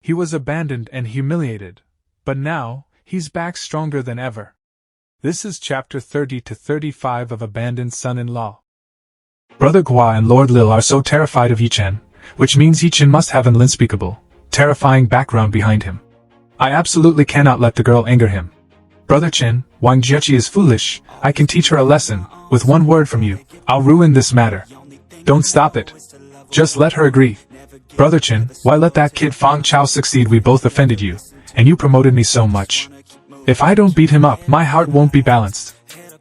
He was abandoned and humiliated, but now, he's back stronger than ever. This is chapter 30 to 35 of Abandoned Son-in-Law. Brother Gua and Lord Lil are so terrified of Yichen, which means Yichen must have an unspeakable, terrifying background behind him. I absolutely cannot let the girl anger him. Brother Chen, Wang Jiechi is foolish. I can teach her a lesson. With one word from you, I'll ruin this matter. Don't stop it. Just let her agree. Brother Chen, why let that kid Fang Chao succeed? We both offended you, and you promoted me so much. If I don't beat him up, my heart won't be balanced.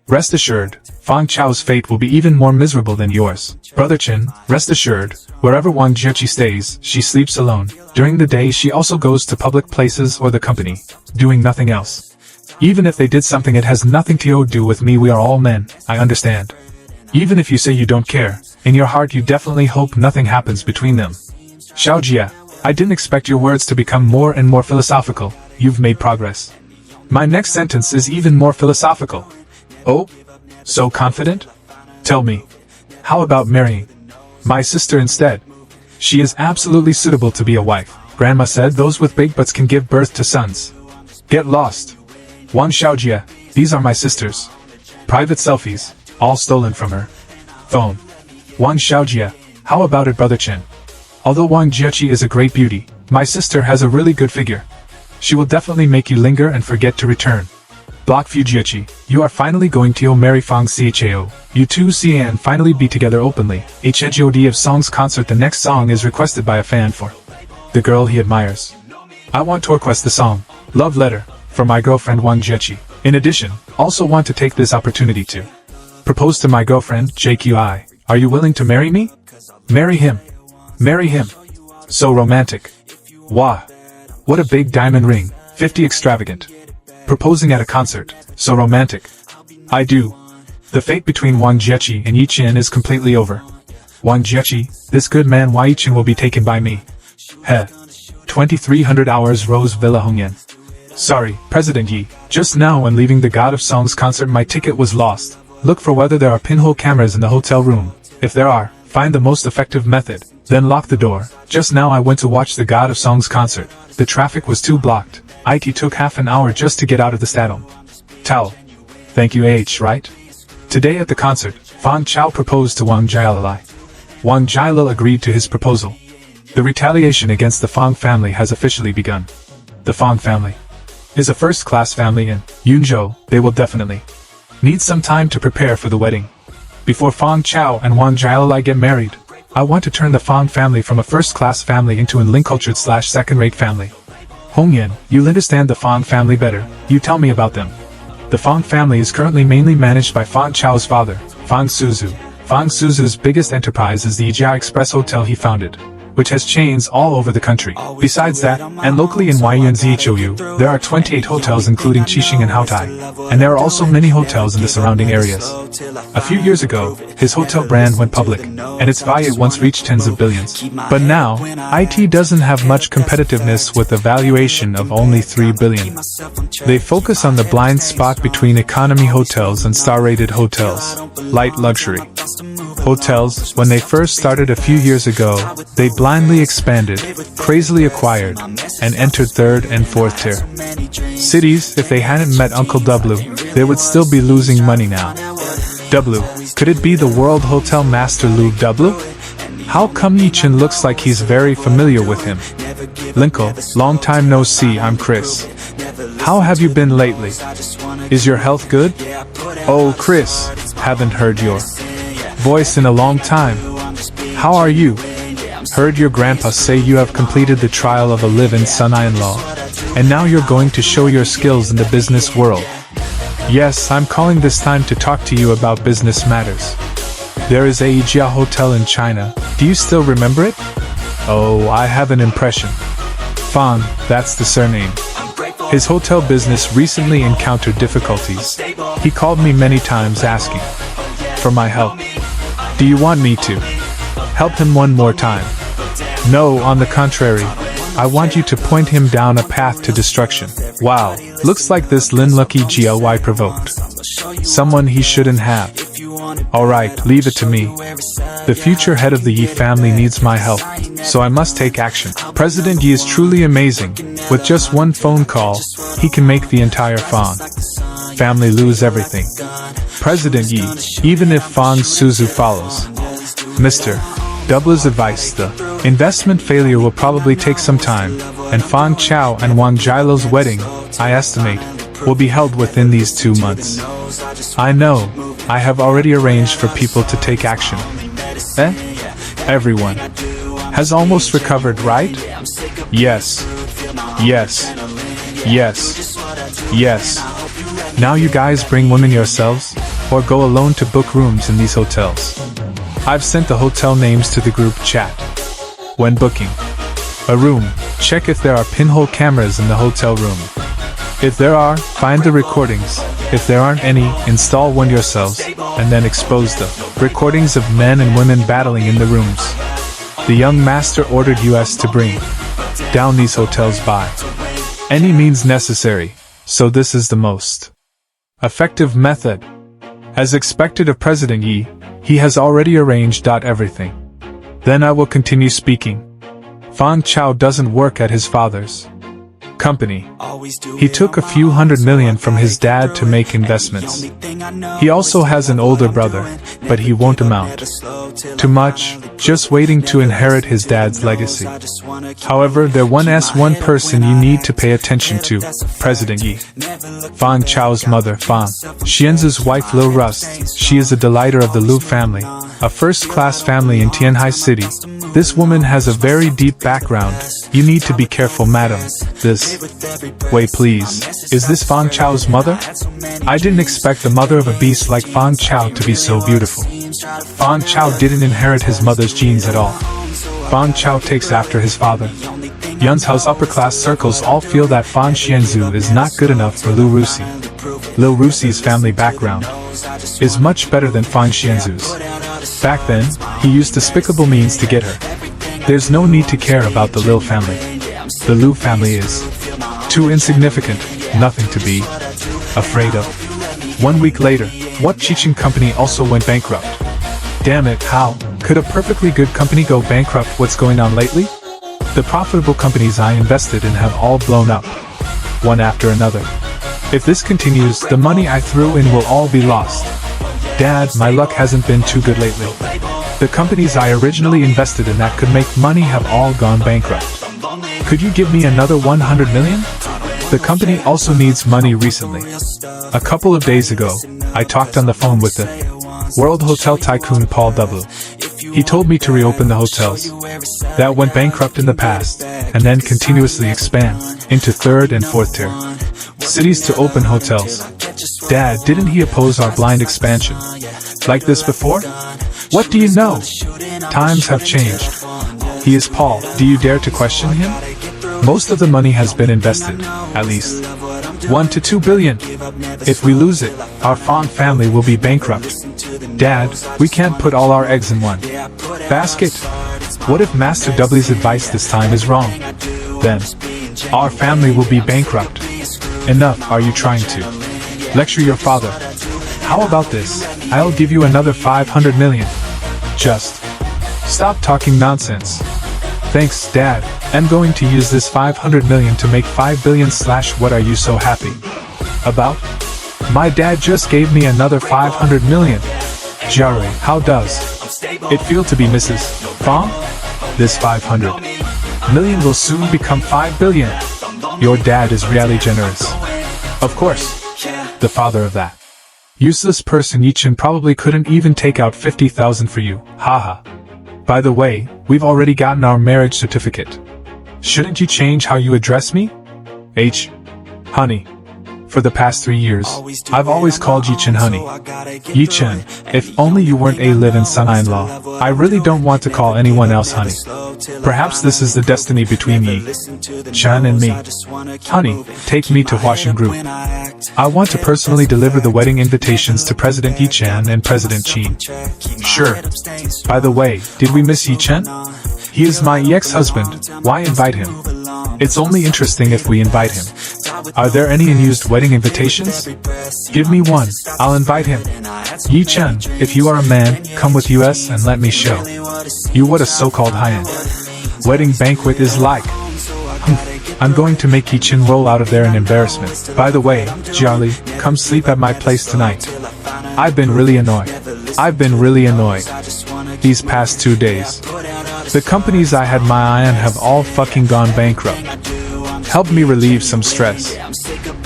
Rest assured, Fang Chao's fate will be even more miserable than yours. Brother Chen, rest assured, wherever Wang Jiechi stays, she sleeps alone. During the day she also goes to public places or the company, doing nothing else. Even if they did something, it has nothing to do with me. We are all men, I understand. Even if you say you don't care, in your heart you definitely hope nothing happens between them. Xiao Jia, I didn't expect your words to become more and more philosophical. You've made progress. My next sentence is even more philosophical. Oh? So confident? Tell me. How about marrying my sister instead? She is absolutely suitable to be a wife. Grandma said those with big butts can give birth to sons. Get lost. Wang Xiaojia, these are my sisters. Private selfies, all stolen from her phone. Wang Xiaojia, how about it, Brother Chen? Although Wang Jiechi is a great beauty, my sister has a really good figure. She will definitely make you linger and forget to return. Block Fujiechi, you are finally going to marry Fang Chao. You two and finally be together openly. HGOD of Song's concert. The next song is requested by a fan for the girl he admires. I want to request the song, Love Letter, for my girlfriend Wang Jiechi. In addition, also want to take this opportunity to propose to my girlfriend, JQI. Are you willing to marry me? Marry him. Marry him. So romantic. Wah. What a big diamond ring, 50 extravagant. Proposing at a concert, so romantic. I do. The fate between Wang Jiechi and Yichen is completely over. Wang Jiechi, this good man Yichen will be taken by me. Heh. 2300 hours Rose Villa Hongyan. Sorry, President Yi, just now when leaving the God of Songs concert my ticket was lost. Look for whether there are pinhole cameras in the hotel room. If there are, find the most effective method, then lock the door. Just now I went to watch the God of Songs concert. The traffic was too blocked. It took half an hour just to get out of the stadium. Towel. Thank you right? Today at the concert, Fang Chao proposed to Wang Jialai. Wang Jialai agreed to his proposal. The retaliation against the Fang family has officially begun. The Fang family is a first-class family in Yunzhou. They will definitely need some time to prepare for the wedding. Before Fang Chao and Wang Jialai get married, I want to turn the Fang family from a first-class family into an uncultured / second-rate family. Hongyan, you'll understand the Fang family better. You tell me about them. The Fang family is currently mainly managed by Fang Chao's father, Fang Suzu. Fang Suzu's biggest enterprise is the Jia Express Hotel he founded, which has chains all over the country. Besides that, and locally in Yunzhou, there are 28 hotels including Qixing and Haotai, and there are also many hotels in the surrounding areas. A few years ago, his hotel brand went public, and its value once reached tens of billions. But now, IT doesn't have much competitiveness with a valuation of only 3 billion. They focus on the blind spot between economy hotels and star-rated hotels, light luxury hotels. When they first started a few years ago, they blindly expanded, crazily acquired, and entered third and fourth tier cities. If they hadn't met Uncle W, they would still be losing money now. W, could it be the world hotel master Lu W? How come Yichen looks like he's very familiar with him? Linkle, long time no see. I'm Chris. How have you been lately? Is your health good? Oh Chris, haven't heard your voice in a long time. How are you? Heard your grandpa say you have completed the trial of a live-in son-in-law, and now you're going to show your skills in the business world. Yes, I'm calling this time to talk to you about business matters. There is a Jia Hotel in China. Do you still remember it? Oh, I have an impression. Fang, that's the surname. His hotel business recently encountered difficulties. He called me many times asking for my help. Do you want me to help him one more time? No, on the contrary. I want you to point him down a path to destruction. Wow, looks like this Lin Lucky GLY provoked someone he shouldn't have. Alright, leave it to me. The future head of the Yi family needs my help, so I must take action. President Yi is truly amazing. With just one phone call, he can make the entire Fang family lose everything. President Yi, even if Fang Suzu follows Mr. Double's advice, the investment failure will probably take some time, and Fang Chao and Wang Jilo's wedding, I estimate, will be held within these 2 months. I know, I have already arranged for people to take action. Everyone has almost recovered, right? Yes. Yes. Yes. Yes. Now you guys bring women yourselves, or go alone to book rooms in these hotels. I've sent the hotel names to the group chat. When booking a room, check if there are pinhole cameras in the hotel room. If there are, find the recordings. If there aren't any, install one yourselves, and then expose the recordings of men and women battling in the rooms. The young master ordered us to bring down these hotels by any means necessary, so this is the most effective method. As expected of President Yi, he has already arranged everything. Then I will continue speaking. Fang Chao doesn't work at his father's company. He took a few $100 million from his dad to make investments. He also has an older brother, but he won't amount to much, just waiting to inherit his dad's legacy. However, there is one person you need to pay attention to, President Yi. Fang Chao's mother, Fang Xianzu's wife Lil Rust. She is a delighter of the Lu family, a first-class family in Tianhai City. This woman has a very deep background. You need to be careful, madam. This way, please. Is this Fang Chao's mother? I didn't expect the mother of a beast like Fang Chao to be so beautiful. Fang Chao didn't inherit his mother's genes at all. Fang Chao takes after his father. Yun's upper-class circles all feel that Fang Xianzu is not good enough for Liu Rusi. Liu Rusi's family background is much better than Fang Xianzu's. Back then, he used despicable means to get her. There's no need to care about the Liu family. The Liu family is too insignificant, nothing to be afraid of. 1 week later, what Chechen company also went bankrupt? Damn it, how could a perfectly good company go bankrupt? What's going on lately? The profitable companies I invested in have all blown up, one after another. If this continues, the money I threw in will all be lost. Dad, my luck hasn't been too good lately. The companies I originally invested in that could make money have all gone bankrupt. Could you give me another 100 million? The company also needs money recently. A couple of days ago, I talked on the phone with the World Hotel Tycoon Paul W. He told me to reopen the hotels that went bankrupt in the past, and then continuously expand into 3rd and 4th tier cities to open hotels. Dad, didn't he oppose our blind expansion like this before? What do you know? Times have changed. He is Paul. Do you dare to question him? Most of the money has been invested, at least 1 to 2 billion. If we lose it, our Fang family will be bankrupt. Dad, we can't put all our eggs in one basket. What if Master W's advice this time is wrong? Then our family will be bankrupt. Enough, are you trying to lecture your father? How about this? I'll give you another 500 million. Just stop talking nonsense. Thanks, Dad. I'm going to use this 500 million to make 5 billion. What are you so happy about? My dad just gave me another 500 million. Jiarui, how does it feel to be Mrs. Fang? This 500 million will soon become 5 billion. Your dad is really generous. Of course. The father of that useless person Yichin probably couldn't even take out 50,000 for you. Haha. By the way, we've already gotten our marriage certificate. Shouldn't you change how you address me? Honey. For the past 3 years, I've always called Yichin honey. Yichin, if only you weren't a live-in son-in-law. I really don't want to call anyone else honey. Perhaps this is the destiny between Yi-chan and me. Honey, take me to Huaxin Group. I want to personally deliver the wedding invitations to President Yi-chan and President Qin. Sure. By the way, did we miss Yi-chan? He is my ex-husband. Why invite him? It's only interesting if we invite him. Are there any unused wedding invitations? Give me one. I'll invite him. Yi-Chun, if you are a man, come with us and let me show you what a so-called high-end wedding banquet is like. I'm going to make Yi-Chun roll out of there in embarrassment. By the way, Charlie, come sleep at my place tonight. I've been really annoyed these past 2 days. The companies I had my eye on have all fucking gone bankrupt. Help me relieve some stress.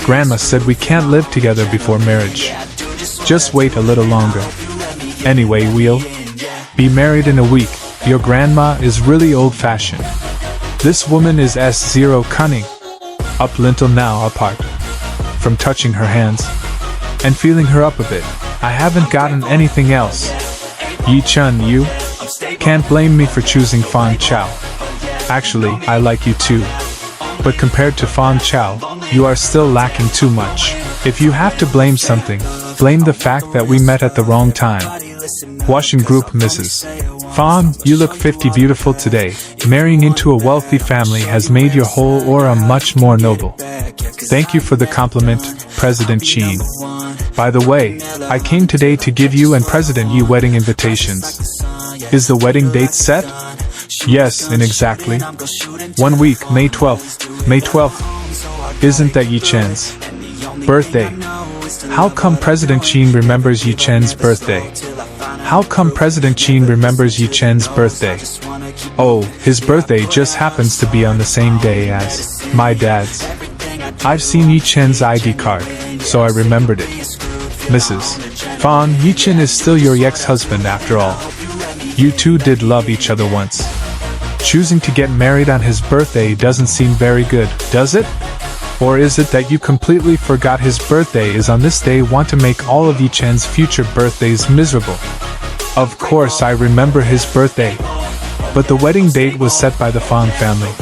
Grandma said we can't live together before marriage. Just wait a little longer. Anyway, we'll be married in a week. Your grandma is really old-fashioned. This woman is S0 cunning. Up until now apart from touching her hands and feeling her up a bit. I haven't gotten anything else. Yi-Chun, you can't blame me for choosing Fang Chao. Actually, I like you too. But compared to Fang Chao, you are still lacking too much. If you have to blame something, blame the fact that we met at the wrong time. Washing Group Mrs. Fang, you look 50 beautiful today. Marrying into a wealthy family has made your whole aura much more noble. Thank you for the compliment, President Qin. By the way, I came today to give you and President Yi wedding invitations. Is the wedding date set? Yes, in exactly 1 week, May 12th. May 12th. Isn't that Yi-Chen's birthday? How come President Qin remembers Yi-Chen's birthday? How come President Qin remembers Yi-Chen's birthday? Oh, his birthday just happens to be on the same day as my dad's. I've seen Yi-Chen's ID card, so I remembered it. Mrs. Fang, Yi-Chen is still your ex-husband after all. You two did love each other once. Choosing to get married on his birthday doesn't seem very good, does it? Or is it that you completely forgot his birthday is on this day, want to make all of Yi-Chen's future birthdays miserable? Of course I remember his birthday. But the wedding date was set by the Fang family.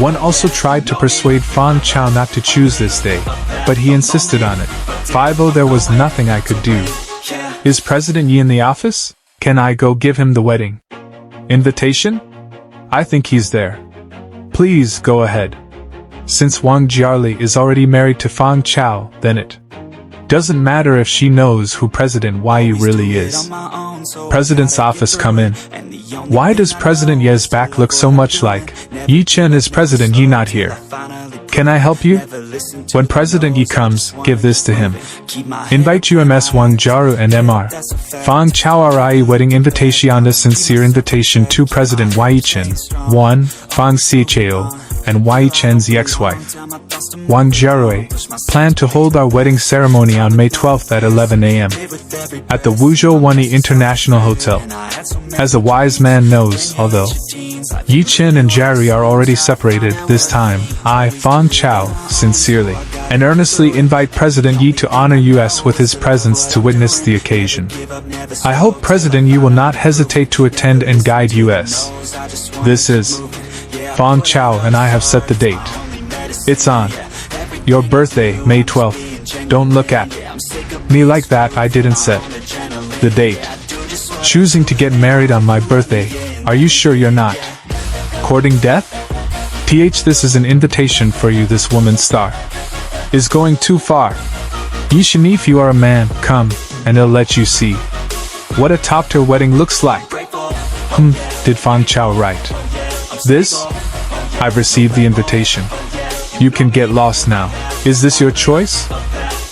One also tried to persuade Fang Chao not to choose this day, but he insisted on it. 5-0 there was nothing I could do. Is President Yi in the office? Can I go give him the wedding invitation? I think he's there. Please go ahead. Since Wang Jiali is already married to Fang Chao, then it doesn't matter if she knows who President Yi really is. President's office, come in. Why does President Ye's back look so much like Yi-Chen? Is President Yi not here? Can I help you? When President Yi comes, give this to him. Invite UMS Wang Jiaru and MR Fang Chao Rai wedding invitation. A sincere invitation to President Yi-Chen, 1. Fang Xicheo, and Yi-Chen's ex-wife, Wang Jiarui, plan to hold our wedding ceremony on May 12th at 11 a.m. at the Wuzhou Wani International Hotel. As a wise man knows, although Yi-Chen and Jiarui are already separated, this time, I, Fang Chao, sincerely and earnestly invite President Yi to honor us with his presence to witness the occasion. I hope President Yi will not hesitate to attend and guide us. This is Fang Chao and I have set the date. It's on your birthday, May 12th. Don't look at me like that, I didn't set the date. Choosing to get married on my birthday, are you sure you're not courting death? This is an invitation for you. This woman's star is going too far. Yi-Shen, if you are a man, come, and I'll let you see what a top-tier wedding looks like. Did Fang Chao write this? I've received the invitation. You can get lost now. Is this your choice?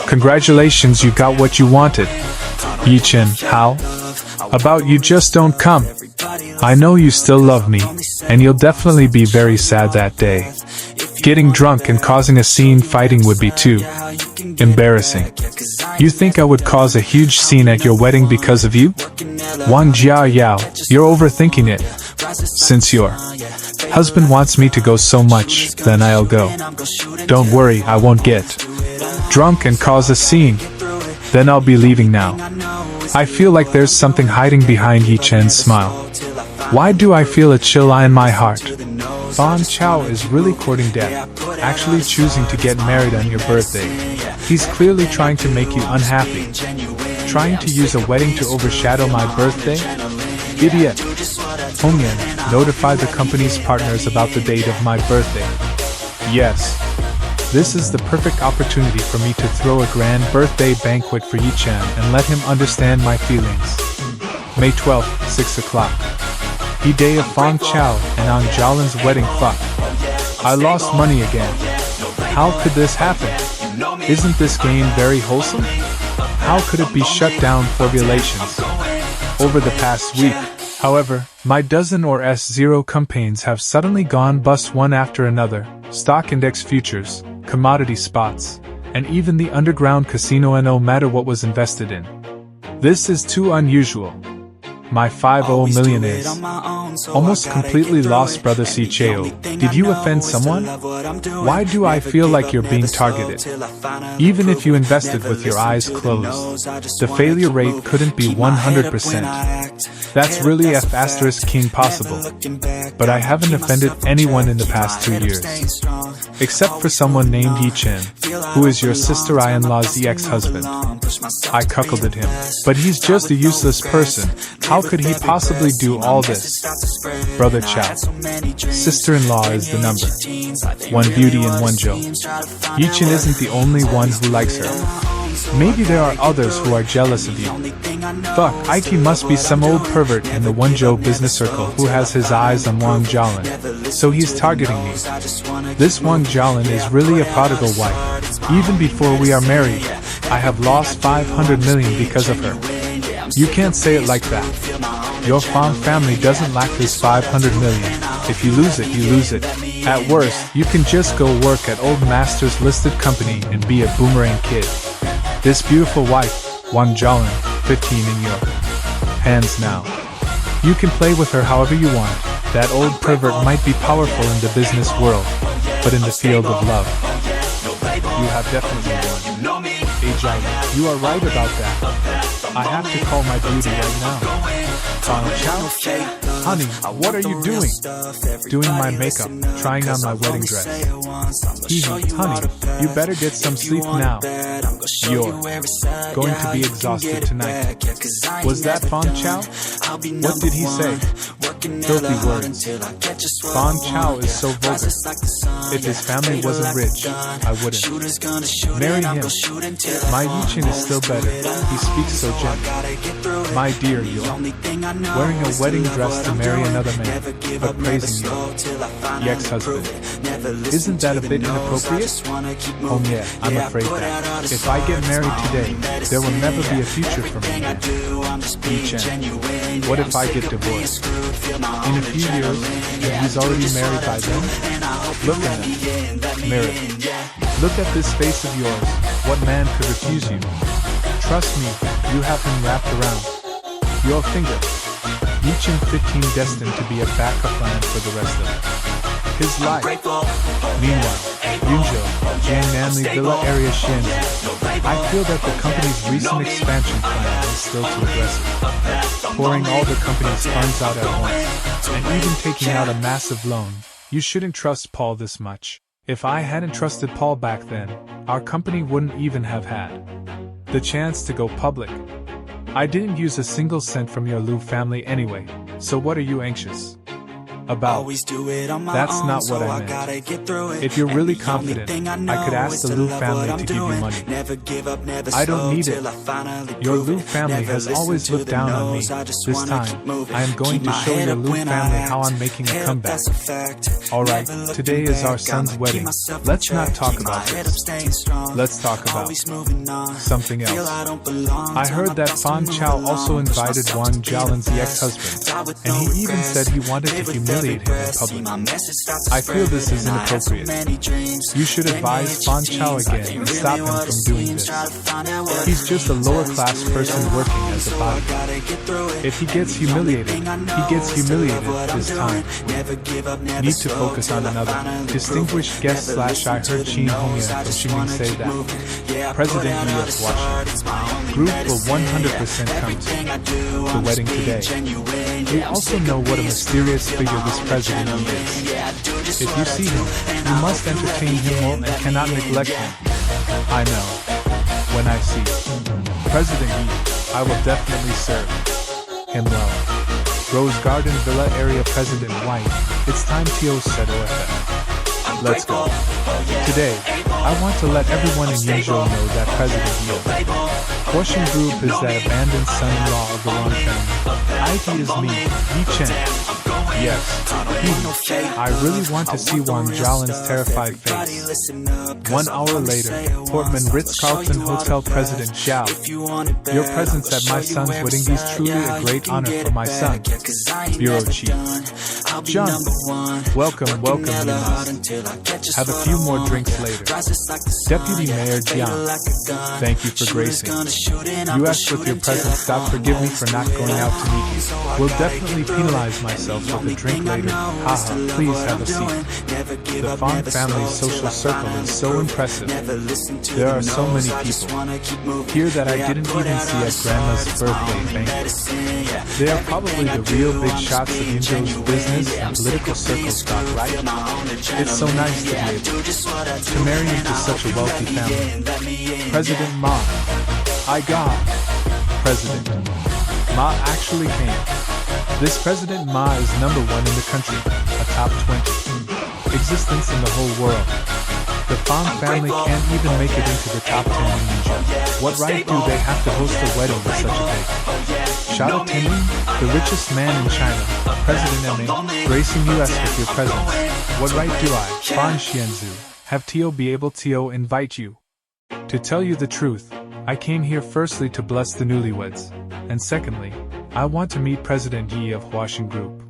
Congratulations, you got what you wanted. Yi-Chen, how about you just don't come? I know you still love me, and you'll definitely be very sad that day. Getting drunk and causing a scene fighting would be too embarrassing. You think I would cause a huge scene at your wedding because of you? Wang Jiao Yao, you're overthinking it. Since your husband wants me to go so much, then I'll go. Don't worry, I won't get drunk and cause a scene. Then I'll be leaving now. I feel like there's something hiding behind Yi-Chen's smile. Why do I feel a chill in my heart? Fang Chao is really courting death, actually choosing to get married on your birthday. He's clearly trying to make you unhappy. Trying to use a wedding to overshadow my birthday? Idiot. Hongyan, notify the company's partners about the date of my birthday. Yes. This is the perfect opportunity for me to throw a grand birthday banquet for Yi-chan and let him understand my feelings. May 12th, 6 o'clock. The day of Fong Chao and Ang Jalin's wedding. Fuck. I lost money again. How could this happen? Isn't this game very wholesome? How could it be shut down for relations? Over the past week, however, my dozen or S0 campaigns have suddenly gone bust one after another. Stock index futures, commodity spots, and even the underground casino, and no matter what was invested in. This is too unusual. My 5-0 millionaires. Almost completely lost, brother Cheo. Did you offend someone? Why do I feel like you're being targeted? Even if you invested with your eyes closed, the failure rate couldn't be 100%. That's really F***ing possible. But I haven't offended anyone in the past 2 years. Except for someone named Yi-chan, who is your sister-in-law's ex-husband. I cuckolded him. But he's just a useless person. How could he possibly do all this? Brother Chow. Sister-in-law is the number. One beauty and one Joe. Yi-chan isn't the only one who likes her. Maybe there are others who are jealous of you. Fuck, IT must be some old pervert in the Wonjo business circle who has his eyes on Wang Jalin. So he's targeting me. This Wang Jalin is really a prodigal wife. Even before we are married, I have lost 500 million because of her. You can't say it like that. Your Fong family doesn't lack this 500 million. If you lose it, you lose it. At worst, you can just go work at Old Master's listed company and be a boomerang kid. This beautiful wife, Wang Jalin, 15 in your hands now. You can play with her however you want. That old pervert might be powerful in the business world, but in the field of love, you have definitely won. Ajay, you are right about that. I have to call my beauty right now. Honey, what are you doing? Doing my makeup, trying on my wedding dress. Honey, you better get some sleep now. You're going to be exhausted tonight. Was that Fong Chao? What did he say? Filthy words. Fong Chao is so vulgar. If his family wasn't rich, I wouldn't marry him. My Yi-chan is still better. He speaks so gently. My dear, you're wearing a wedding dress to marry another man, but praising your ex-husband. Isn't that a bit inappropriate? Oh yeah, I'm afraid that if I get married today, there will never be a future for me. Yi-chan, what if I get divorced? In a few years, and he's already married by then? Look at him. Mirror. Look at this face of yours. What man could refuse you? Trust me, you have him wrapped around your finger. Yi-chan 15 destined to be a backup plan for the rest of his life. Meanwhile, Yunzhou, Jiangnan Villa area Shenzhen. I feel that the company's recent expansion plan is still too aggressive. Pouring all the company's funds out at once, and even taking out a massive loan. You shouldn't trust Paul this much. If I hadn't trusted Paul back then, our company wouldn't even have had the chance to go public. I didn't use a single cent from your Liu family anyway, so what are you anxious about? That's not what I meant. If you're really confident, I could ask the Liu family to give you money. I don't need it. Your Liu family has always looked down on me. This time, I am going to show your Liu family how I'm making a comeback. Alright, today is our son's wedding. Let's not talk about this. Let's talk about something else. I heard that Fong Chao also invited Wang Jalin's ex-husband, and he even said he wanted to humiliate him in public. I feel this is inappropriate. You should advise Fong Chao again and stop him from doing this. He's just a lower-class person working as a body. If he gets humiliated, he gets humiliated this time. Need to focus on another. Distinguished guest / I heard Shin Hongyan from Ximing say that President Yi of Washington group will 100% come to the wedding today. We also know what a mysterious figure this President Yi is. If you see him, you must entertain him more and cannot neglect him. I know. When I see President Yi, I will definitely serve him well. Rose Garden Villa Area President White, it's time to set OFF. Let's go. Today, I want to let everyone in Yinzhou know that President Yi Huaxing Group is that abandoned son-in-law of the Wang family. IT is me, Yi Chen. Yes, I really want to see Wang Jialin's terrified face. 1 hour later, Portman Ritz-Carlton Hotel President Xiao. Your presence at my son's wedding is truly a great honor for my son. Bureau Chief John, welcome, you must. Have a few more drinks later. Deputy Mayor Jiang, thank you for gracing. You asked with your presence, God forgive me for not going out to meet you. Will definitely penalize myself with a drink later. Haha, please have a seat. The Fong family's social circle is so impressive. There are so many people here that I didn't even see at Grandma's birthday banquet. They are probably the real big shots of Yinzhou's business and political circles, right? It's so nice to be able to marry into such a wealthy family. President Ma. I got President Ma actually came. This President Ma is #1 in the country, a top 20 existence in the whole world. The Fong family can't even make it into the top 10 in Yinzhou. What right do they have to host a wedding with such a big Shao Tianming, the richest man in China, President Ma, gracing US with your presence? What right do I, Fan Xianzu, have to be able to invite you? To tell you the truth, I came here firstly to bless the newlyweds, and secondly, I want to meet President Yi of Huaxing Group.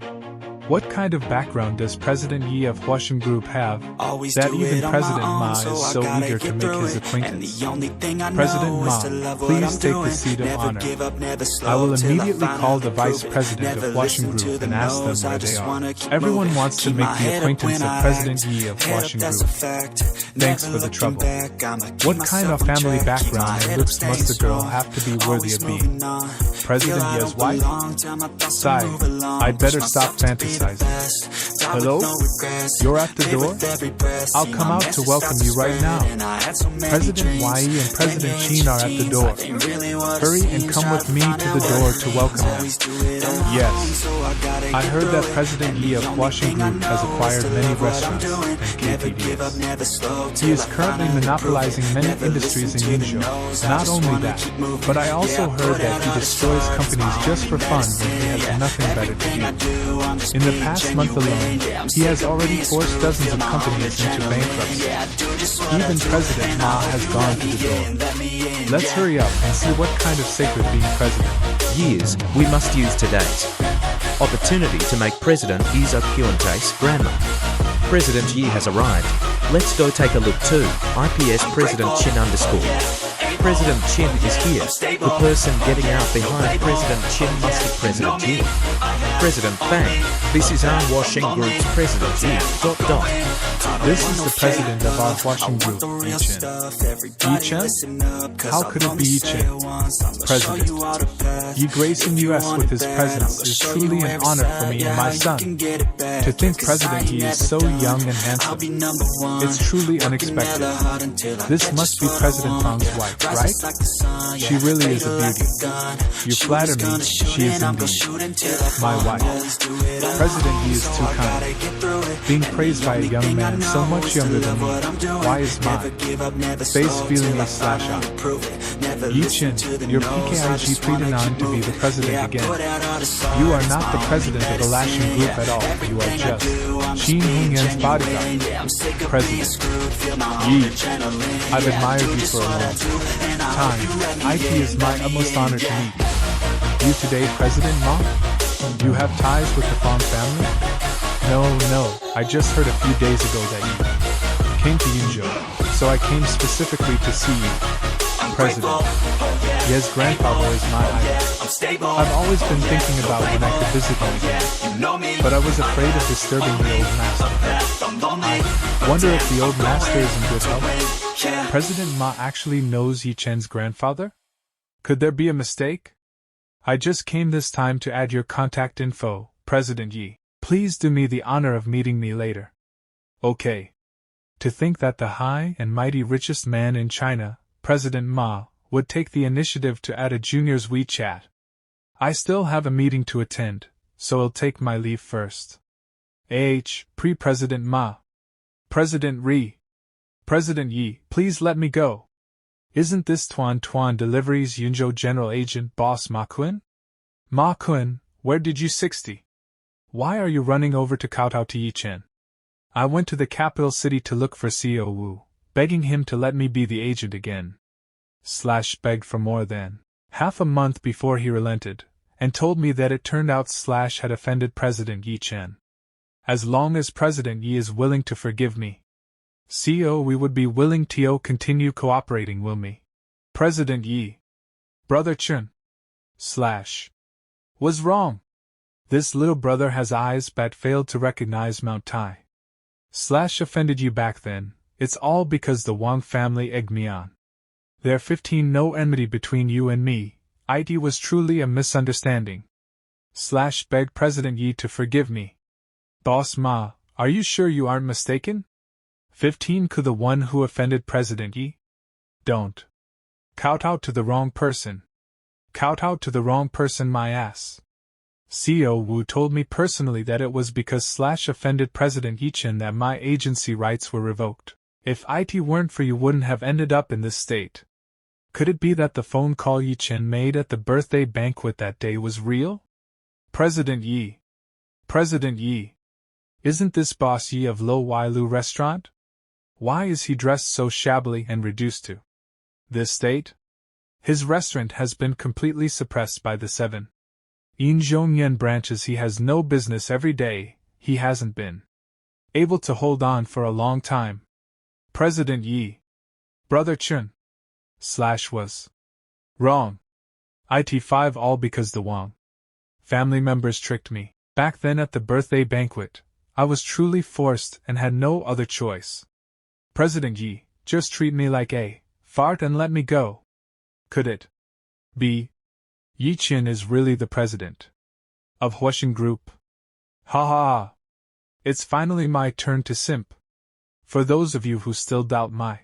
What kind of background does President Yi of Huaxing Group have, that even President Ma is so eager to make his acquaintance? President Ma, please take the seat of honor. I will immediately call the Vice President of Huaxing Group and ask them where they are. Everyone wants to make the acquaintance of President Yi of Huaxing Group. Thanks for the trouble. What kind of family background and looks must a girl have to be worthy of being President Yi's wife? Sigh, I'd better stop fantasizing. Hello? You're at the door? I'll come out to welcome you right now. President Wai and President Qin are at the door. Hurry and come with me to the door to welcome them. Yes. I heard that President Yi of Huaxing Group has acquired many restaurants and KTVs. He is currently monopolizing many industries in Yinzhou. Not only that, but I also heard that he destroys companies just for fun when he has nothing better to do. In the past month alone, he has already forced dozens of companies into bankruptcy. Even President Ma has gone to the door. Let's hurry up and see what kind of sacred being president. Years we must use today's opportunity to make President Yi's acquaintance grandma. President Yi has arrived. Let's go take a look too. IPS President Chin _ President Chin is here. The person getting out behind President Chin must be President Yi. President Fang, this is our Huaxing Group's President Yi. This is the president of our Huaxing Group, Yi Chen. Yi Chen? How could it be Yi Chen? President. Yi gracing US with his presence is truly an honor for me and my son. To think President Yi is so young and handsome, it's truly unexpected. This must be President Fang's wife, right? She really is a beauty. You flatter me, she is indeed my wife. President Yi is too kind. Being praised by a young man so much younger than me, why is my face feeling a slash out? Yi Chen, your PKIG predestined to be the president again. You are not the president of the Lashing Group at all, you are just Qin Hongyan's bodyguard. President Yi, I've admired you for a long time. IT is my utmost honor to meet you. You today, President Ma? You have ties with the Fong family? No, I just heard a few days ago that you came to Yinzhou, so I came specifically to see you. President Ye's grandfather is my idol. I've always been thinking about when I could visit him again, but I was afraid of disturbing the old master. I wonder if the old master is in good health. President Ma actually knows Yi Chen's grandfather? Could there be a mistake? I just came this time to add your contact info, President Yi. Please do me the honor of meeting me later. Okay. To think that the high and mighty richest man in China, President Ma, would take the initiative to add a junior's WeChat. I still have a meeting to attend, so I'll take my leave first. Pre-President Ma. President Ri. President Yi, please let me go. Isn't this Tuan Tuan Deliveries Yunzhou General Agent Boss Ma Kun? Ma Kun, where did you 60? Why are you running over to kowtow to Yi Chen? I went to the capital city to look for CEO Wu, begging him to let me be the agent again. / begged for more than half a month before he relented, and told me that it turned out / had offended President Yi Chen. As long as President Yi is willing to forgive me, CEO, we would be willing to continue cooperating, will me? President Yi. Brother Chen. / Was wrong. This little brother has eyes but failed to recognize Mount Tai. / offended you back then, it's all because the Wang family egged me on. There 15 no enmity between you and me, it was truly a misunderstanding. / begged President Yi to forgive me. Boss Ma, are you sure you aren't mistaken? 15 ku the one who offended President Yi? Don't kowtow to the wrong person. Kowtow to the wrong person, my ass. CEO Wu told me personally that it was because / offended President Yi Chen that my agency rights were revoked. If it weren't for you, wouldn't have ended up in this state. Could it be that the phone call Yi Chen made at the birthday banquet that day was real? President Yi. President Yi. Isn't this Boss Yi of Lo Wai Lu restaurant? Why is he dressed so shabbily and reduced to this state? His restaurant has been completely suppressed by the 7 Yinzhongyan branches. He has no business every day, he hasn't been able to hold on for a long time. President Yi. Brother Chen. / was wrong. IT5 all because the Wang family members tricked me. Back then at the birthday banquet, I was truly forced and had no other choice. President Yi, just treat me like a fart and let me go. Could it be Yi Chen is really the president of Huaxing Group? Ha ha ha. It's finally my turn to simp. For those of you who still doubt my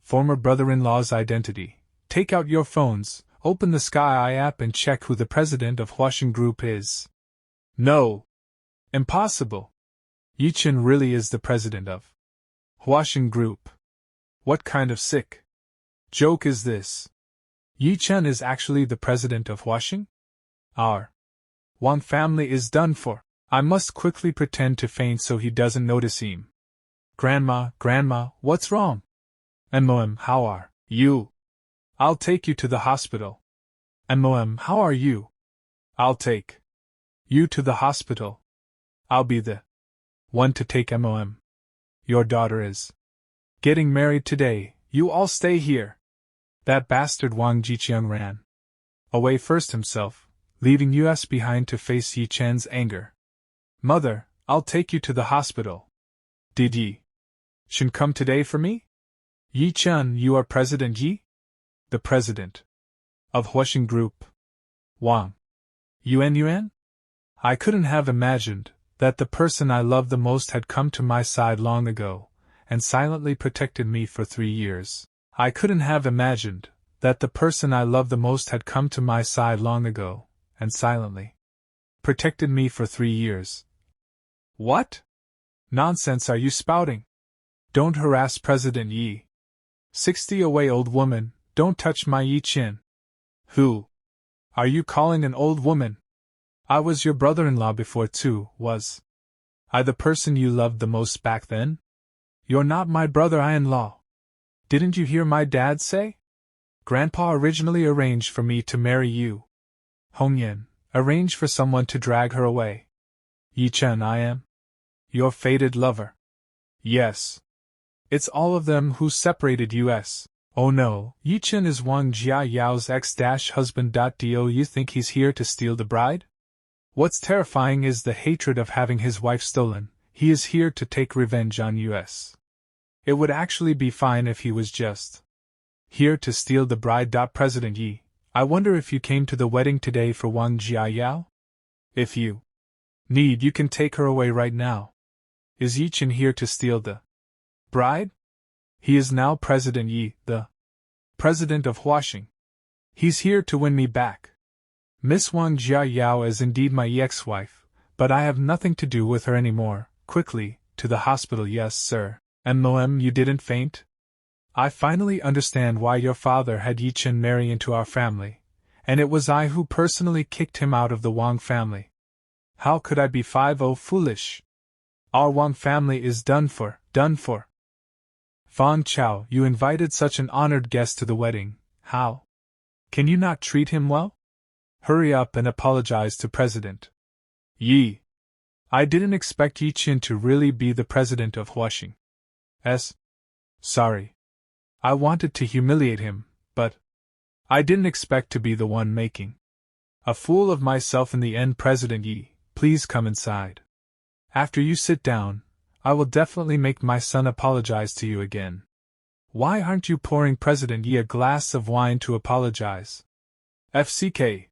former brother-in-law's identity, take out your phones, open the Sky Eye app and check who the president of Huaxing Group is. No. Impossible. Yi Chen really is the president of Huaxing Group. What kind of sick joke is this? Yi Chen is actually the president of Huaxing? Our Wang family is done for. I must quickly pretend to faint so he doesn't notice him. Grandma, what's wrong? MOM, how are you? I'll take you to the hospital. MOM, how are you? I'll take you to the hospital. I'll be the one to take MOM. Your daughter is getting married today, you all stay here. That bastard Wang Jiqiang ran away first himself, leaving us behind to face Yi Chen's anger. Mother, I'll take you to the hospital. Did Yi Chen come today for me? Yi Chen, you are President Yi? The president of Huaxing Group. Wang Yuan? I couldn't have imagined that the person I loved the most had come to my side long ago, and silently protected me for 3 years. I couldn't have imagined that the person I loved the most had come to my side long ago, and silently protected me for 3 years. What nonsense are you spouting? Don't harass President Yi. 60 away, old woman, don't touch my Yi Chen. Who are you calling an old woman? I was your brother-in-law before too, was I the person you loved the most back then? You're not my brother-in-law. Didn't you hear my dad say? Grandpa originally arranged for me to marry you. Hongyan arranged for someone to drag her away. Yi Chen, I am your fated lover. Yes. It's all of them who separated us. Oh no, Yi Chen is Wang Jiayao's ex-husband. Do you think he's here to steal the bride? What's terrifying is the hatred of having his wife stolen. He is here to take revenge on us. It would actually be fine if he was just here to steal the bride. President Yi, I wonder if you came to the wedding today for Wang Jiayao? If you need, you can take her away right now. Is Yi Chen here to steal the bride? He is now President Yi, the president of Huaxing. He's here to win me back. Miss Wang Jiayao is indeed my ex-wife, but I have nothing to do with her anymore. Quickly, to the hospital. Yes, sir. MOM, you didn't faint? I finally understand why your father had Yi-Chen marry into our family, and it was I who personally kicked him out of the Wang family. How could I be 50 foolish? Our Wang family is done for, done for. Fang Chao, you invited such an honored guest to the wedding, how? Can you not treat him well? Hurry up and apologize to President Yi. I didn't expect Yi-Chen to really be the president of Huaxing. Sorry. I wanted to humiliate him, but I didn't expect to be the one making a fool of myself in the end. President Yi, please come inside. After you sit down, I will definitely make my son apologize to you again. Why aren't you pouring President Yi a glass of wine to apologize? FCK.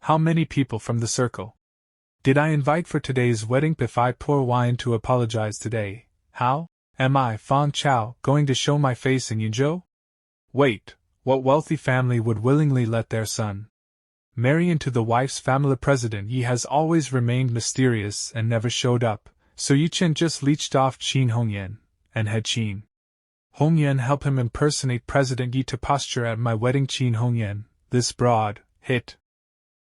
How many people from the circle did I invite for today's wedding? If I pour wine to apologize today, how am I, Fang Chao, going to show my face in Yinzhou? Wait, what wealthy family would willingly let their son marry into the wife's family? President Yi has always remained mysterious and never showed up, so Yi-Chen just leeched off Qin Hongyan, and had Qin Hongyan help him impersonate President Yi to posture at my wedding. Qin Hongyan, this broad, hit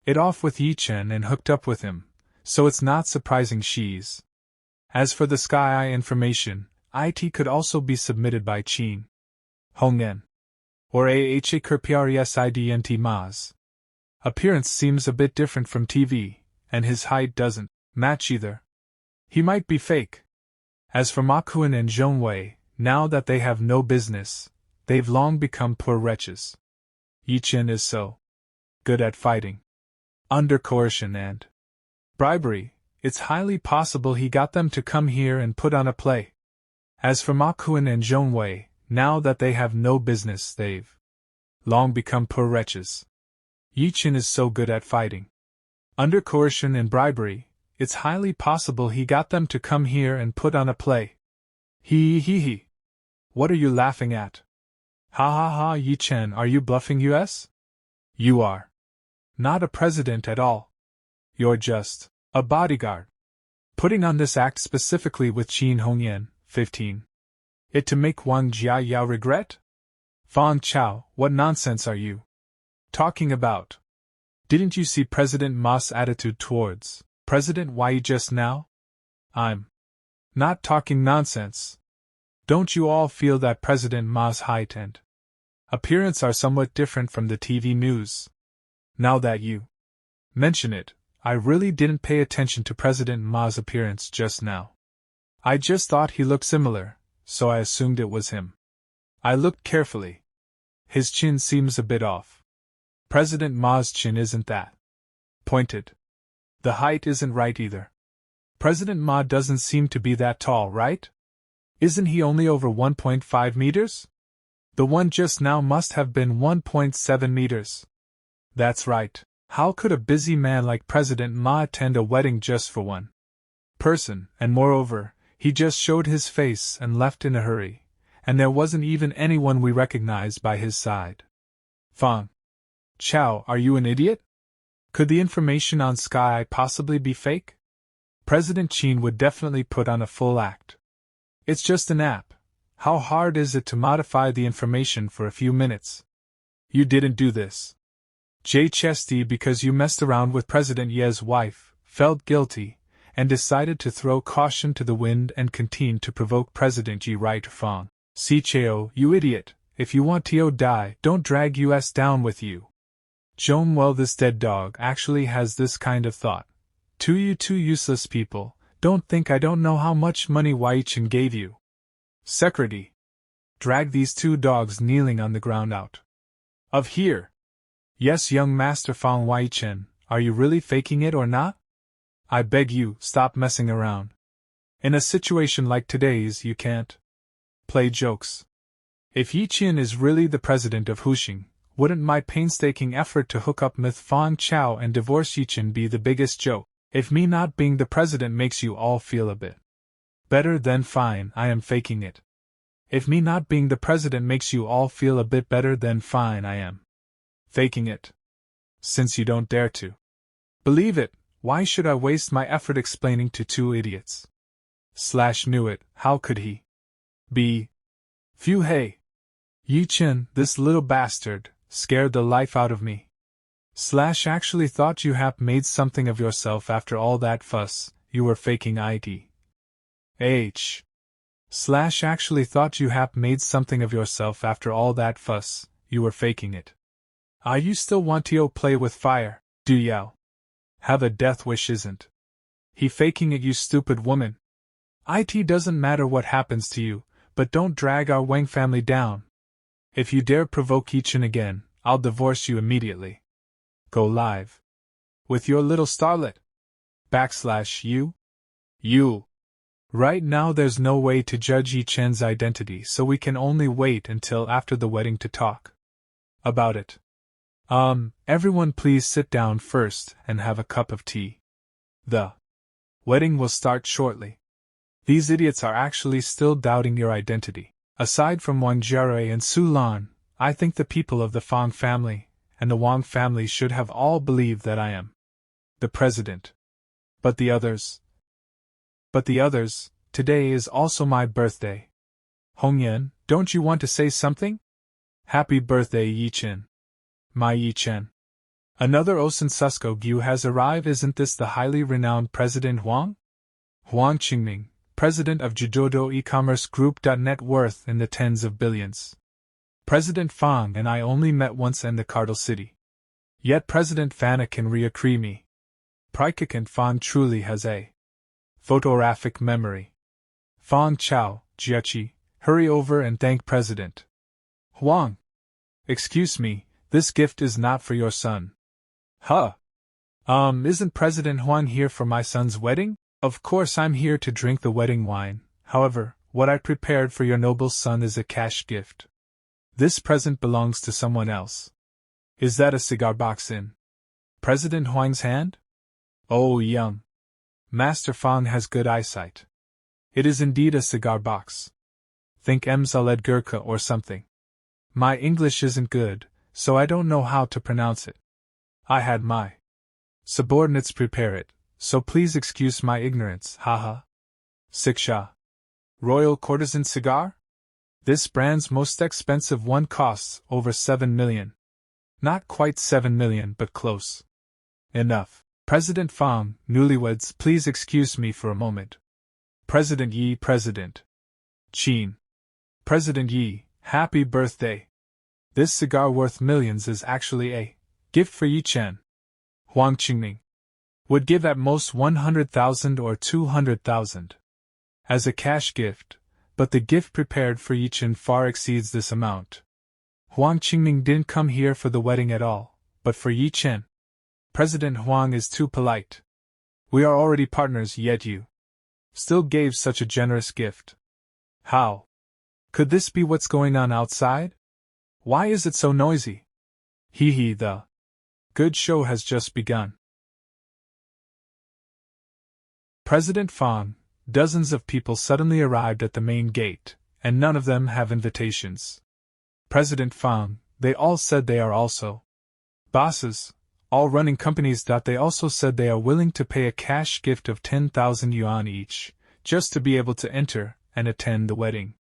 it off with Yi-Chen and hooked up with him, so it's not surprising she's. As for the Sky Eye information, it could also be submitted by Qin Hongyan or AHA Kerpresident Ma's appearance seems a bit different from TV, and his height doesn't match either. He might be fake. As for Ma Kuan and Zhong Wei, now that they have no business, they've long become poor wretches. Yi-Chen is so good at fighting under coercion and bribery, it's highly possible he got them to come here and put on a play. As for Ma Kuan and Zhong Wei, now that they have no business, they've long become poor wretches. Yi-Chen is so good at fighting under coercion and bribery, it's highly possible he got them to come here and put on a play. He. What are you laughing at? Ha ha ha, Yi-Chen, are you bluffing us? You are not a president at all. You're just a bodyguard. Putting on this act specifically with Qin Hongyan, 15. It to make Wang Jiayao regret? Fang Chao, what nonsense are you talking about? Didn't you see President Ma's attitude towards President Yi just now? I'm not talking nonsense. Don't you all feel that President Ma's height and appearance are somewhat different from the TV news? Now that you mention it, I really didn't pay attention to President Ma's appearance just now. I just thought he looked similar, so I assumed it was him. I looked carefully. His chin seems a bit off. President Ma's chin isn't that pointed. The height isn't right either. President Ma doesn't seem to be that tall, right? Isn't he only over 1.5 meters? The one just now must have been 1.7 meters. That's right. How could a busy man like President Ma attend a wedding just for one person? And moreover, he just showed his face and left in a hurry, and there wasn't even anyone we recognized by his side. Fang Chao, are you an idiot? Could the information on Sky possibly be fake? President Qin would definitely put on a full act. It's just an app. How hard is it to modify the information for a few minutes? You didn't do this, Chesty, because you messed around with President Ye's wife, felt guilty, and decided to throw caution to the wind and continue to provoke President Yi, right? Fang Chao, you idiot. If you want to die, don't drag us down with you. Zhong, well, this dead dog actually has this kind of thought. To you two useless people, don't think I don't know how much money Yi-Chen gave you. Secretary, drag these two dogs kneeling on the ground out of here. Yes, young Master Fang Yi-Chen, are you really faking it or not? I beg you, stop messing around. In a situation like today's, you can't play jokes. If Yi-Chen is really the president of Huxing, wouldn't my painstaking effort to hook up with Fang Chao and divorce Yi-Chen be the biggest joke? If me not being the president makes you all feel a bit better, then fine, I am faking it. If me not being the president makes you all feel a bit better, then fine, I am faking it. Since you don't dare to believe it, why should I waste my effort explaining to two idiots? Knew it, how could he B. Phew hey. Yi Chen, this little bastard, scared the life out of me. Slash actually thought you had made something of yourself after all that fuss, you were faking it. H. Slash actually thought you had made something of yourself after all that fuss, you were faking it. Ah, you still want to play with fire, do you? Have a death wish isn't he faking it, you stupid woman? It doesn't matter what happens to you, but don't drag our Wang family down. If you dare provoke Yi Chen again, I'll divorce you immediately. Go live. With your little starlet. / you. Right now there's no way to judge Yi Chen's identity, so we can only wait until after the wedding to talk about it. Everyone please sit down first and have a cup of tea. The wedding will start shortly. These idiots are actually still doubting your identity. Aside from Wang Jiarui and Su Lan, I think the people of the Fang family and the Wang family should have all believed that I am the president. But the others, today is also my birthday. Hongyan, don't you want to say something? Happy birthday, Yi Chen. My Yi Chen. Another Osen Susko Gyu has arrived. Isn't this the highly renowned President Huang? Huang Qingming, president of Jidodo e-commerce group. Net worth in the tens of billions. President Fang and I only met once in the Cardinal City. Yet President Fana can reaccrue me. Praikakant Fang truly has a photographic memory. Fang Chao, Jiachi, hurry over and thank President Huang. Excuse me, this gift is not for your son. Huh? Isn't President Huang here for my son's wedding? Of course I'm here to drink the wedding wine. However, what I prepared for your noble son is a cash gift. This present belongs to someone else. Is that a cigar box in President Huang's hand? Oh, yum. Master Fang has good eyesight. It is indeed a cigar box. Think Mzaled Gurkha or something. My English isn't good, so I don't know how to pronounce it. I had my subordinates prepare it, so please excuse my ignorance, haha. Siksha. Royal Courtesan cigar? This brand's most expensive one costs over 7 million. Not quite 7 million, but close enough. President Fang, newlyweds, please excuse me for a moment. President Yi, President Qin. President Yi, happy birthday. This cigar worth millions is actually a gift for Yi Chen. Huang Qingming would give at most 100,000 or 200,000 as a cash gift, but the gift prepared for Yi Chen far exceeds this amount. Huang Qingming didn't come here for the wedding at all, but for Yi Chen. President Huang is too polite. We are already partners, yet you still gave such a generous gift. How could this be? What's going on outside? Why is it so noisy? Hee, the good show has just begun. President Fang, dozens of people suddenly arrived at the main gate, and none of them have invitations. President Fang, they all said they are also bosses, all running companies. They also said they are willing to pay a cash gift of 10,000 yuan each, just to be able to enter and attend the wedding.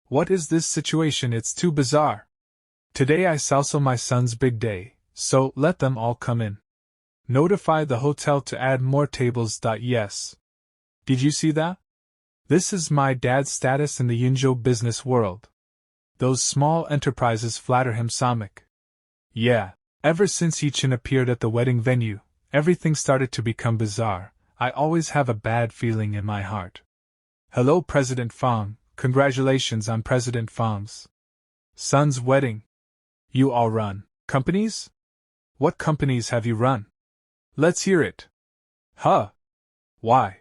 What is this situation? It's too bizarre. Today is also my son's big day, so let them all come in. Notify the hotel to add more tables. Yes. Did you see that? This is my dad's status in the Yunzhou business world. Those small enterprises flatter him, Samik. Yeah, ever since Yi Chen appeared at the wedding venue, everything started to become bizarre. I always have a bad feeling in my heart. Hello, President Fang. Congratulations on President Fang's son's wedding. You all run companies? What companies have you run? Let's hear it. Huh? Why?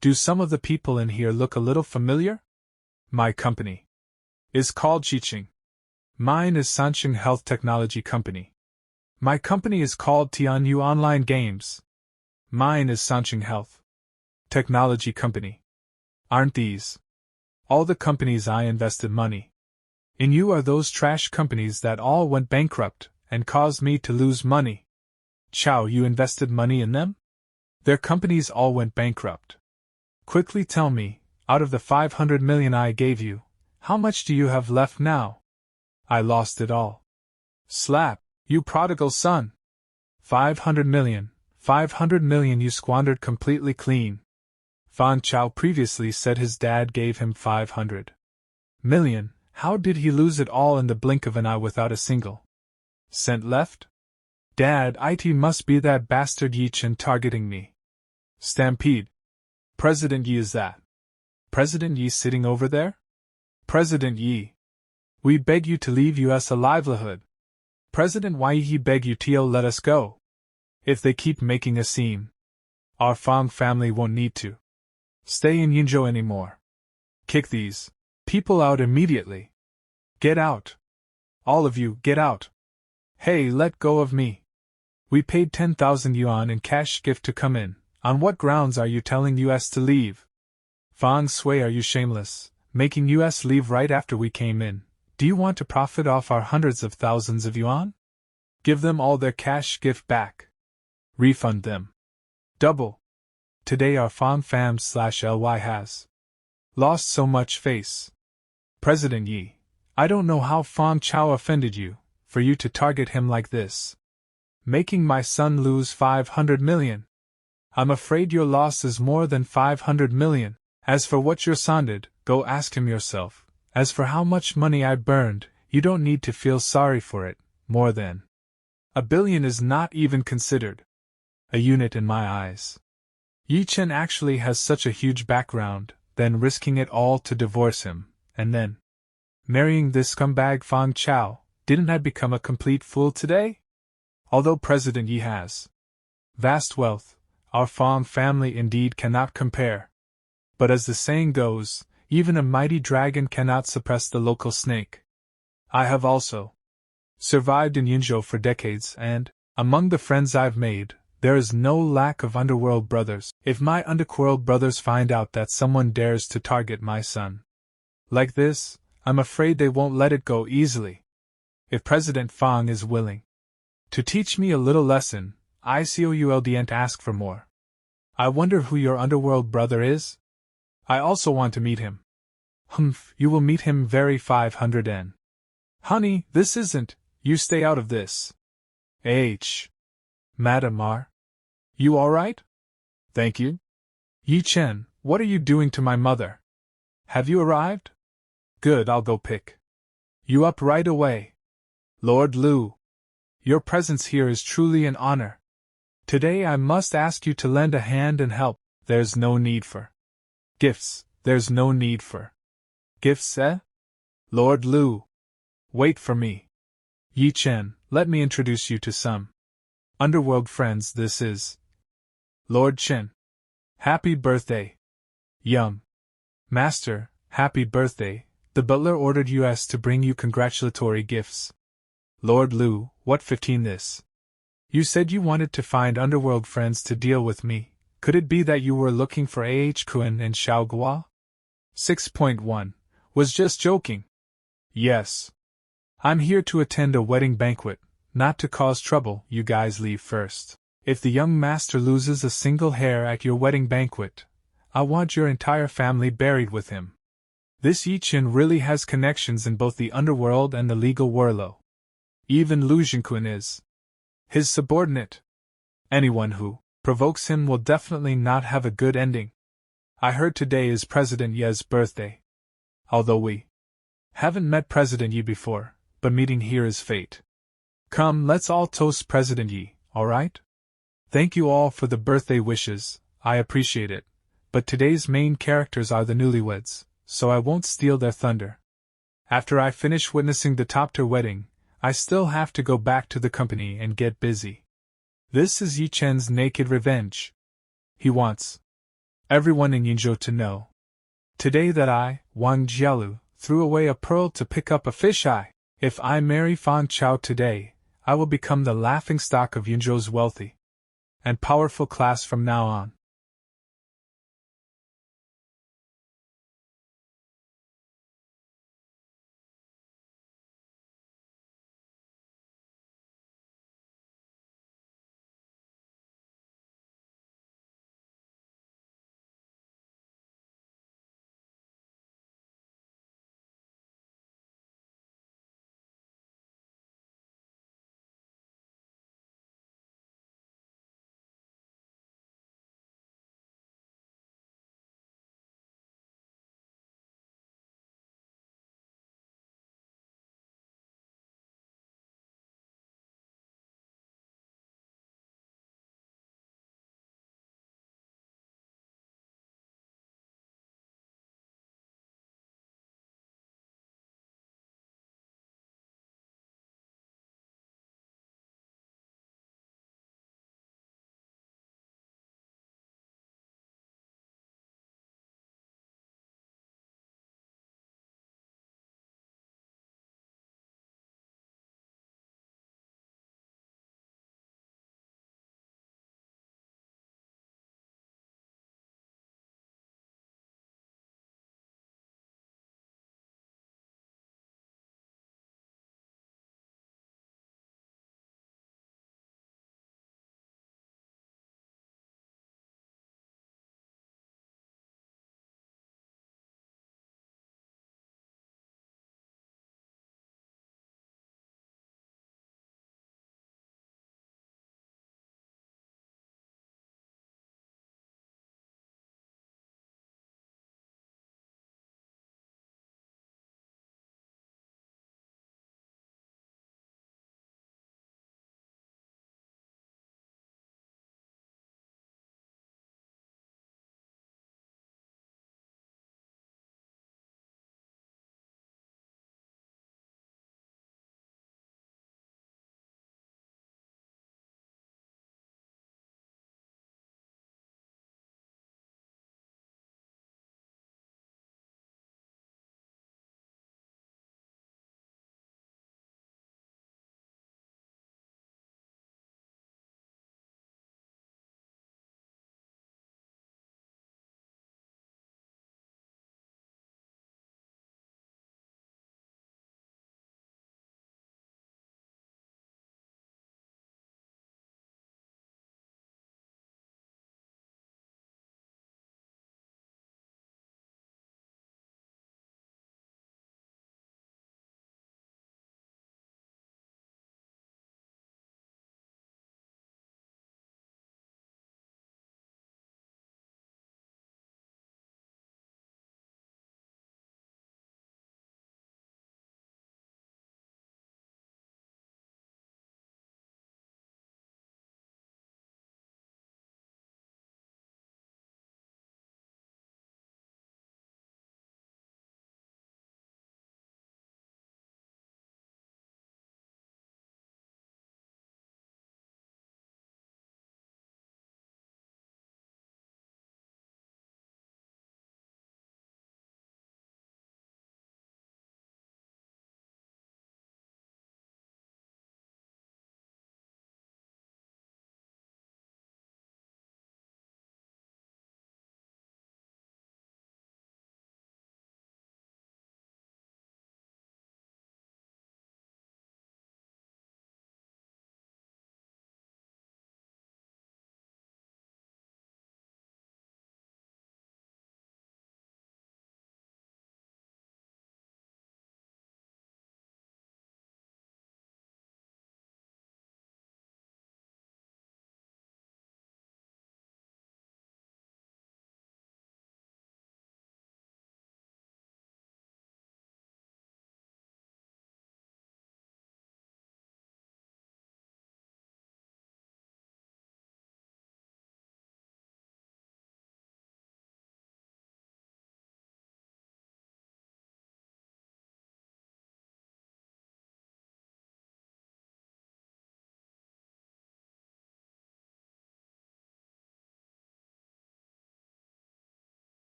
Do some of the people in here look a little familiar? My company is called Qiqing. Mine is Sancheng Health Technology Company. My company is called Tianyu Online Games. Mine is Sancheng Health Technology Company. Aren't these all the companies I invested money in? You are those trash companies that all went bankrupt and caused me to lose money. Chow, you invested money in them? Their companies all went bankrupt. Quickly tell me, out of the 500 million I gave you, How much do you have left now? I lost it all. Slap, you prodigal son! 500 million. 500 million you squandered completely clean. Fan Chao previously said his dad gave him 500 million. How did he lose it all in the blink of an eye without a single cent left? Dad, it must be that bastard Yi Chen targeting me. Stampede. President Yi is that? President Yi sitting over there? President Yi. We beg you to leave us a livelihood. President Yi beg you to let us go. If they keep making a scene, our Fang family won't need to stay in Yinzhou anymore. Kick these people out immediately. Get out. All of you, get out. Hey, let go of me. We paid 10,000 yuan in cash gift to come in. On what grounds are you telling us to leave? Fang Sui, are you shameless, making us leave right after we came in? Do you want to profit off our hundreds of thousands of yuan? Give them all their cash gift back. Refund them. Double. Today our Fang fam/ly has lost so much face. President Yi, I don't know how Fang Chao offended you, for you to target him like this. Making my son lose 500 million. I'm afraid your loss is more than 500 million. As for what your son did, go ask him yourself. As for how much money I burned, you don't need to feel sorry for it. More than $1 billion is not even considered a unit in my eyes. Yi Chen actually has such a huge background, then risking it all to divorce him, and then marrying this scumbag Fang Chao. Didn't I become a complete fool today? Although President Yi has vast wealth, our Fang family indeed cannot compare. But as the saying goes, even a mighty dragon cannot suppress the local snake. I have also survived in Yinzhou for decades, and, among the friends I've made, there is no lack of underworld brothers. If my underworld brothers find out that someone dares to target my son like this, I'm afraid they won't let it go easily. If President Fang is willing to teach me a little lesson, ICOULDn't ask for more. I wonder who your underworld brother is? I also want to meet him. Humph, you will meet him very 500 N. Honey, this isn't, you stay out of this. Madam R. You alright? Thank you. Yi Chen, what are you doing to my mother? Have you arrived? Good, I'll go pick you up right away. Lord Lu. Your presence here is truly an honor. Today I must ask you to lend a hand and help. There's no need for gifts. There's no need for gifts, eh? Lord Lu. Wait for me. Yi Chen, let me introduce you to some underworld friends. This is Lord Chen. Happy birthday. Yum. Master, happy birthday. The butler ordered us to bring you congratulatory gifts. Lord Lu, what 15 this? You said you wanted to find underworld friends to deal with me. Could it be that you were looking for Kun and Xiaogua? 6.1. Was just joking. Yes. I'm here to attend a wedding banquet, not to cause trouble. You guys leave first. If the young master loses a single hair at your wedding banquet, I want your entire family buried with him. This Yi Chen really has connections in both the underworld and the legal world. Even Lu Jinquan is his subordinate. Anyone who provokes him will definitely not have a good ending. I heard today is President Ye's birthday. Although we haven't met President Yi before, but meeting here is fate. Come, let's all toast President Yi, alright? Thank you all for the birthday wishes, I appreciate it, but today's main characters are the newlyweds, so I won't steal their thunder. After I finish witnessing the top-tier wedding, I still have to go back to the company and get busy. This is Yi Chen's naked revenge. He wants everyone in Yinzhou to know today that I, Wang Jialu, threw away a pearl to pick up a fisheye. If I marry Fang Chao today, I will become the laughingstock of Yinzhou's wealthy and powerful class from now on.